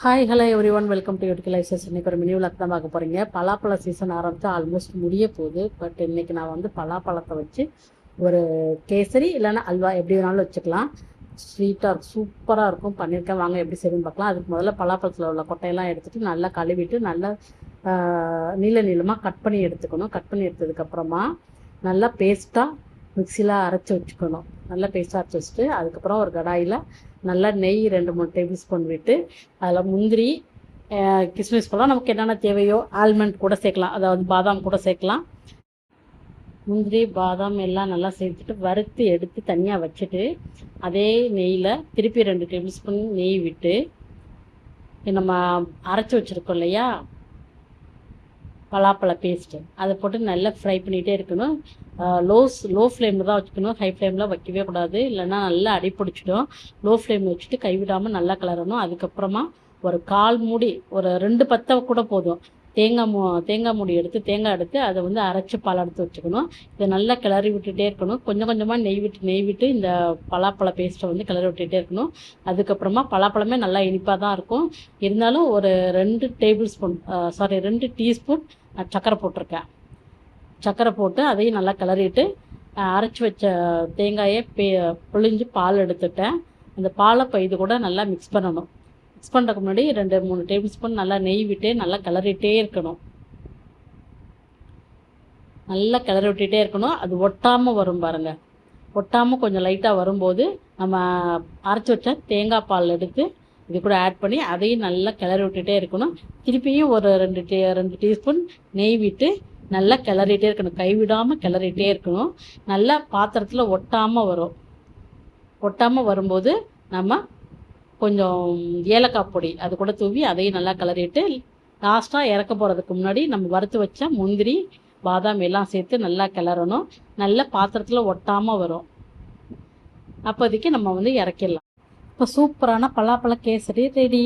Hi hello every one welcome to UDK life style. இன்றைக்கி ஒரு mini vlog தான் பார்க்க போகிறீங்க. பலாப்பழ சீசன் ஆரம்பித்து ஆல்மோஸ்ட் முடிய போகுது. பட் இன்றைக்கி நான் வந்து பலாப்பழத்தை வச்சு ஒரு கேசரி இல்லைன்னா அல்வா எப்படி வேணாலும் வச்சுக்கலாம். ஸ்வீட்டாக இருக்கும், சூப்பராக இருக்கும். பண்ணியிருக்கேன், வாங்க எப்படி செய்யணும்னு பார்க்கலாம். அதுக்கு முதல்ல பலாப்பழத்தில் உள்ள கொட்டையெல்லாம் எடுத்துகிட்டு நல்லா கழுவிட்டு நல்லா நீள நீளமாக கட் பண்ணி எடுத்துக்கணும். கட் பண்ணி எடுத்ததுக்கப்புறமா நல்லா பேஸ்ட்டாக மிக்சியில் அரைச்சி வச்சுக்கணும். நல்லா பேஸ்ட்டாக அரைச்சி வச்சுட்டு அதுக்கப்புறம் ஒரு கடாயில் நல்லா நெய் 2-3 டேபிள் ஸ்பூன் விட்டு அதில் முந்திரி கிஸ்மிஸ் பழம் நமக்கு என்னென்ன தேவையோ ஆல்மண்ட் கூட சேர்க்கலாம், அதாவது பாதாம் கூட சேர்க்கலாம். முந்திரி பாதாம் எல்லாம் நல்லா சேர்த்துட்டு வறுத்து எடுத்து தனியாக வச்சுட்டு அதே நெய்யில் திருப்பி 2 டேபிள் ஸ்பூன் நெய் விட்டு நம்ம அரைச்சி வச்சுருக்கோம் இல்லையா பலாப்பழ பேஸ்ட்டு, அதை போட்டு நல்லா ஃப்ரை பண்ணிகிட்டே இருக்கணும். லோ ஃப்ளேமில் தான் வச்சுக்கணும், ஹை ஃப்ளேமில் வைக்கவே கூடாது, இல்லைன்னா நல்லா அடிப்பிடிச்சிடும். லோ ஃப்ளேமில் வச்சுட்டு கைவிடாமல் நல்லா கிளறணும். அதுக்கப்புறமா ஒரு 1/4 மூடி, ஒரு 2 பத்தை கூட போதும், தேங்காய் மூடி எடுத்து தேங்காய் எடுத்து அதை வந்து அரைச்சி பால் எடுத்து வச்சுக்கணும். இதை நல்லா கிளறி விட்டுகிட்டே இருக்கணும். கொஞ்சம் கொஞ்சமாக நெய் விட்டு இந்த பலாப்பழ பேஸ்ட்டை வந்து கிளறி விட்டுகிட்டே இருக்கணும். அதுக்கப்புறமா பலாப்பழமே நல்லா இனிப்பாக தான் இருக்கும். இருந்தாலும் ஒரு 2 டீஸ்பூன் சர்க்கரை போட்டிருக்கேன். சர்க்கரை போட்டு அதையும் நல்லா கிளறிட்டு அரைச்சி வச்ச தேங்காயை புழிஞ்சு பால் எடுத்துட்டேன். அந்த பாலை இது கூட நல்லா மிக்ஸ் பண்ணணும். மிக்ஸ் பண்ணுறதுக்கு முன்னாடி 2-3 டேபிள் ஸ்பூன் நல்லா நெய் விட்டு நல்லா கிளறிட்டே இருக்கணும். நல்லா கிளறி விட்டுகிட்டே இருக்கணும். அது ஒட்டாமல் வரும் பாருங்கள். ஒட்டாமல் கொஞ்சம் லைட்டாக வரும்போது நம்ம அரைச்சி வச்ச தேங்காய் பால் எடுத்து இது கூட ஆட் பண்ணி அதையும் நல்லா கிளறி விட்டுகிட்டே இருக்கணும். திருப்பியும் ஒரு 2 டீஸ்பூன் நெய் விட்டு நல்லா கிளறிட்டே இருக்கணும். கைவிடாமல் கிளறிட்டே இருக்கணும். நல்லா பாத்திரத்தில் ஒட்டாமல் வரும். ஒட்டாமல் வரும்போது நம்ம கொஞ்சம் ஏலக்காய் பொடி அது கூட தூவி அதையும் நல்லா கிளறிட்டு லாஸ்ட்டாக இறக்க போகிறதுக்கு முன்னாடி நம்ம வறுத்து வச்ச முந்திரி பாதாம் எல்லாம் சேர்த்து நல்லா கிளறணும். நல்லா பாத்திரத்தில் ஒட்டாமல் வரும். அப்போதைக்கு நம்ம வந்து இறக்கிடலாம். இப்போ சூப்பரான பலாப்பழ கேசரி ரெடி.